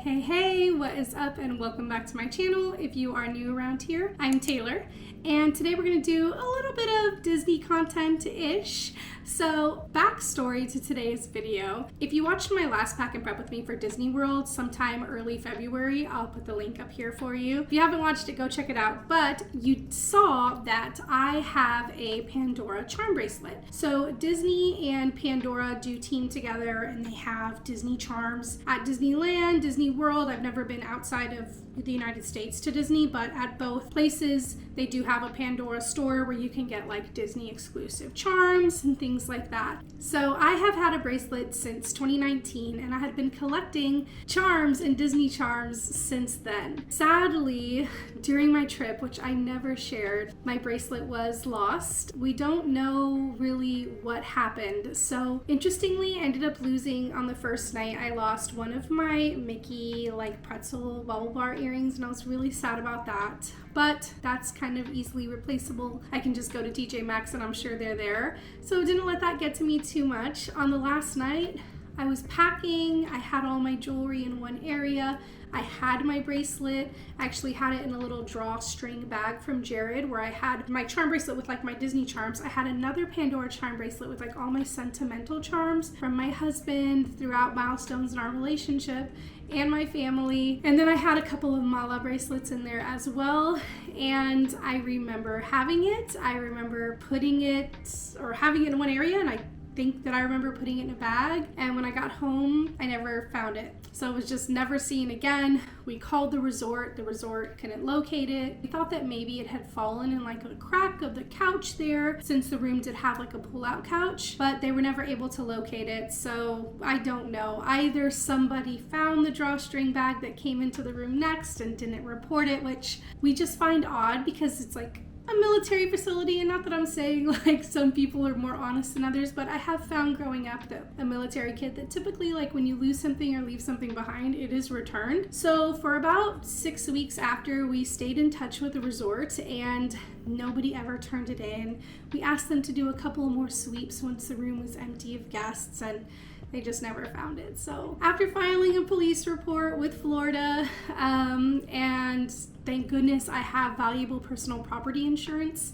Hey, what is up and welcome back to my channel. If you are new around here, I'm Taylor, and today we're going to do a little bit of Disney content-ish. So, backstory to today's video. If you watched my last pack and prep with me for Disney World sometime early February, I'll put the link up here for you. If you haven't watched it, go check it out. But you saw that I have a Pandora charm bracelet. So Disney and Pandora do team together and they have Disney charms at Disneyland, Disney World. I've never been outside of the United States to Disney, but at both places they do have a Pandora store where you can get like Disney exclusive charms and things like that. So I have had a bracelet since 2019 and I had been collecting charms and Disney charms since then. Sadly, during my trip, which I never shared, my bracelet was lost. We don't know really what happened. So interestingly, I ended up losing on the first night. I lost one of my Mickey like pretzel bubble bar earrings and I was really sad about that. But that's kind of easily replaceable. I can just go to TJ Maxx and I'm sure they're there. So didn't let that get to me too much. On the last night, I was packing. I had all my jewelry in one area. I had my bracelet. I actually had it in a little drawstring bag from Jared where I had my charm bracelet with like my Disney charms. I had another Pandora charm bracelet with like all my sentimental charms from my husband throughout milestones in our relationship and my family. And then I had a couple of Mala bracelets in there as well. And I remember having it. I remember putting it or having it in one area, and I think that I remember putting it in a bag, and when I got home I never found it, so it was just never seen again. We called the resort couldn't locate it. We thought that maybe it had fallen in like a crack of the couch there, since the room did have like a pull-out couch, but they were never able to locate it. So I don't know, either somebody found the drawstring bag that came into the room next and didn't report it, which we just find odd because it's like a military facility, and not that I'm saying like some people are more honest than others, but I have found growing up that a military kid that typically like when you lose something or leave something behind, it is returned. So for about 6 weeks after, we stayed in touch with the resort and nobody ever turned it in. We asked them to do a couple more sweeps once the room was empty of guests, and they just never found it. So after filing a police report with Florida, and thank goodness I have valuable personal property insurance.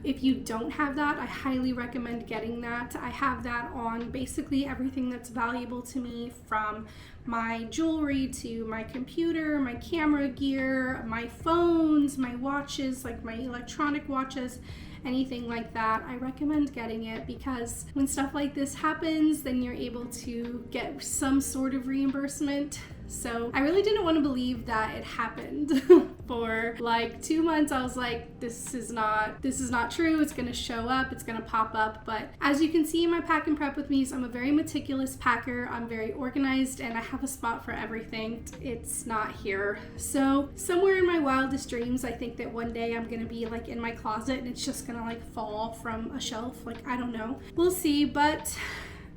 If you don't have that, I highly recommend getting that. I have that on basically everything that's valuable to me, from my jewelry to my computer, my camera gear, my phones, my watches, like my electronic watches, anything like that. I recommend getting it because when stuff like this happens, then you're able to get some sort of reimbursement. So I really didn't want to believe that it happened. For like 2 months I was like, this is not true, it's gonna show up, it's gonna pop up. But as you can see in my pack and prep with me, I'm a very meticulous packer, I'm very organized, and I have a spot for everything. It's not here. So somewhere in my wildest dreams, I think that one day I'm gonna be like in my closet and it's just gonna like fall from a shelf. Like, I don't know, we'll see, but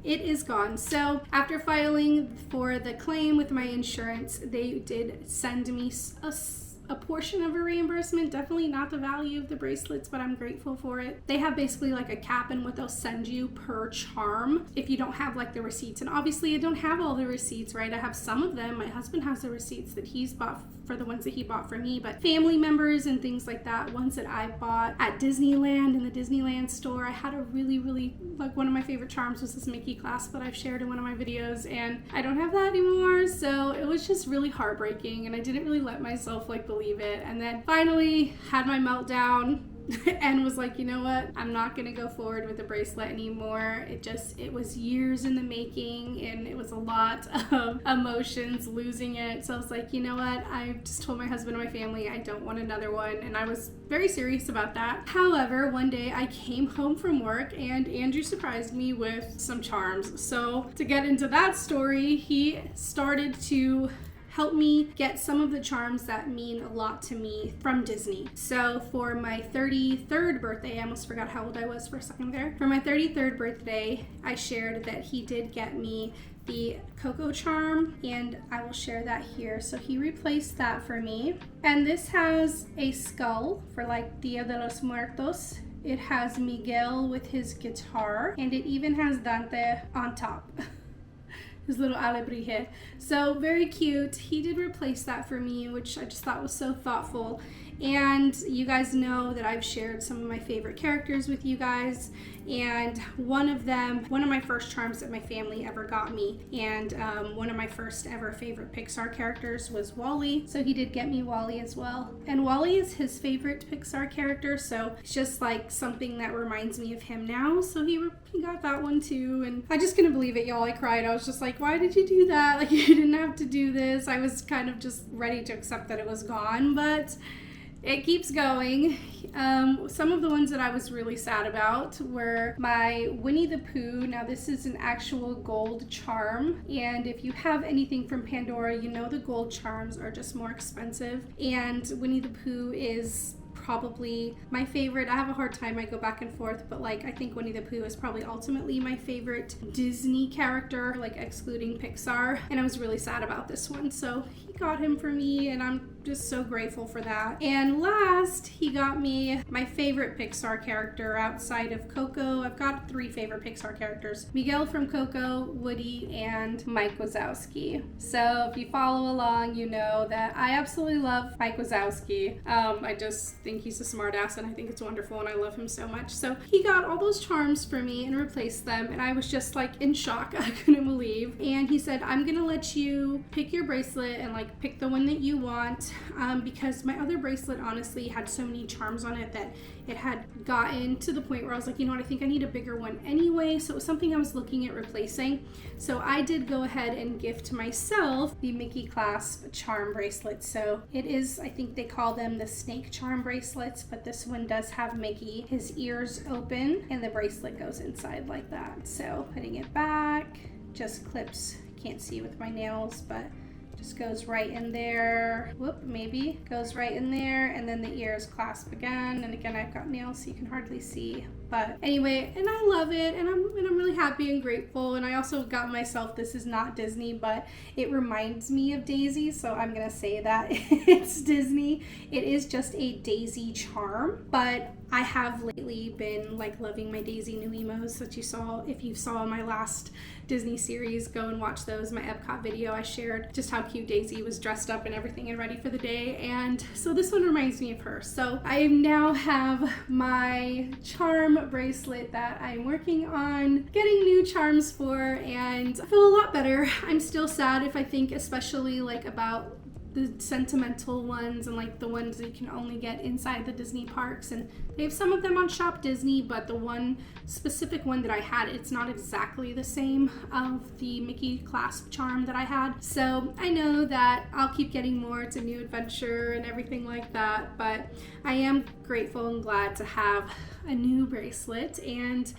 it is gone. So after filing for the claim with my insurance, they did send me a portion of a reimbursement. Definitely not the value of the bracelets, but I'm grateful for it. They have basically like a cap in what they'll send you per charm if you don't have like the receipts. And obviously I don't have all the receipts, right? I have some of them. My husband has the receipts that he's bought for the ones that he bought for me, but family members and things like that, ones that I bought at Disneyland in the Disneyland store. I had a really like, one of my favorite charms was this Mickey clasp that I've shared in one of my videos, and I don't have that anymore. So it was just really heartbreaking, and I didn't really let myself like believe it. And then finally had my meltdown and was like, you know what, I'm not gonna go forward with the bracelet anymore. It was years in the making, and it was a lot of emotions losing it. So I was like, you know what, I just told my husband and my family I don't want another one, and I was very serious about that. However, one day I came home from work and Andrew surprised me with some charms. So to get into that story, he started to help me get some of the charms that mean a lot to me from Disney. So for my 33rd birthday, I almost forgot how old I was for a second there. For my 33rd birthday, I shared that he did get me the Coco charm, and I will share that here. So he replaced that for me. And this has a skull for like Dia de los Muertos. It has Miguel with his guitar, and it even has Dante on top. his little alebrije. So very cute. He did replace that for me, which I just thought was so thoughtful. And you guys know that I've shared some of my favorite characters with you guys, and one of my first charms that my family ever got me, and one of my first ever favorite Pixar characters was Wall-E. So he did get me Wall-E as well, and Wall-E is his favorite Pixar character, so it's just like something that reminds me of him now. So he got that one too, and I just couldn't believe it, y'all. I cried. I was just like, why did you do that? Like, you didn't have to do this. I was kind of just ready to accept that it was gone, but it keeps going. Some of the ones that I was really sad about were my Winnie the Pooh. Now this is an actual gold charm, and if you have anything from Pandora, you know the gold charms are just more expensive, and Winnie the Pooh is probably my favorite. I have a hard time, I go back and forth, but like I think Winnie the Pooh is probably ultimately my favorite Disney character, like excluding Pixar, and I was really sad about this one. So he got him for me, and I'm just so grateful for that. And last, he got me my favorite Pixar character outside of Coco. I've got 3 favorite Pixar characters: Miguel from Coco, Woody, and Mike Wazowski. So if you follow along, you know that I absolutely love Mike Wazowski. I just think he's a smart ass, and I think it's wonderful, and I love him so much. So he got all those charms for me and replaced them, and I was just like in shock. I couldn't believe. And he said, I'm gonna let you pick your bracelet and like pick the one that you want, because my other bracelet honestly had so many charms on it that it had gotten to the point where I was like, you know what, I think I need a bigger one anyway. So it was something I was looking at replacing. So I did go ahead and gift myself the Mickey clasp charm bracelet. So it is, I think they call them the snake charm bracelets, but this one does have Mickey, his ears open, and the bracelet goes inside like that. So putting it back, just clips, can't see with my nails, but just goes right in there. Whoop, maybe goes right in there, and then the ears clasp again. And again, I've got nails so you can hardly see, but anyway, and I love it, and I'm really happy and grateful. And I also got myself, this is not Disney, but it reminds me of Daisy, so I'm gonna say that it's Disney. It is just a Daisy charm, but I have lately been like loving my Daisy new emos that you saw. If you saw my last Disney series, go and watch those. My Epcot video, I shared just how cute Daisy was dressed up and everything and ready for the day, and so this one reminds me of her. So I now have my charm bracelet that I'm working on getting new charms for, and I feel a lot better. I'm still sad if I think especially like about the sentimental ones and like the ones that you can only get inside the Disney parks, and they have some of them on Shop Disney, but the one specific one that I had, it's not exactly the same of the Mickey clasp charm that I had. So I know that I'll keep getting more. It's a new adventure and everything like that, but I am grateful and glad to have a new bracelet, and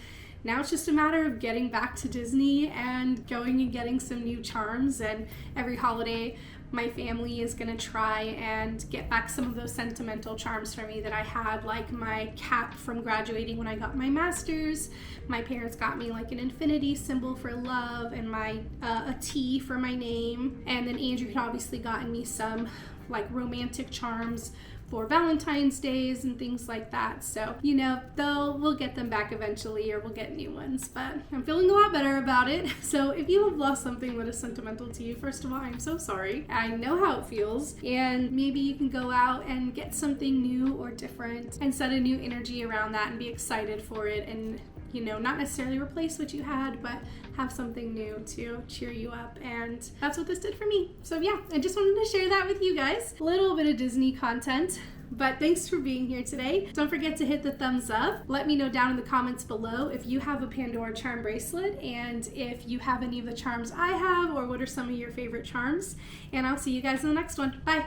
now it's just a matter of getting back to Disney and going and getting some new charms. And every holiday my family is gonna try and get back some of those sentimental charms for me that I had, like my cap from graduating when I got my master's. My parents got me like an infinity symbol for love, and my a T for my name. And then Andrew had obviously gotten me some like romantic charms for Valentine's Days and things like that. So, you know, we'll get them back eventually, or we'll get new ones, but I'm feeling a lot better about it. So if you have lost something that is sentimental to you, first of all, I'm so sorry. I know how it feels, and maybe you can go out and get something new or different and set a new energy around that and be excited for it, and you know, not necessarily replace what you had, but have something new to cheer you up. And that's what this did for me. So yeah, I just wanted to share that with you guys. A little bit of Disney content. But thanks for being here today. Don't forget to hit the thumbs up. Let me know down in the comments below if you have a Pandora charm bracelet, and if you have any of the charms I have, or what are some of your favorite charms. And I'll see you guys in the next one. Bye.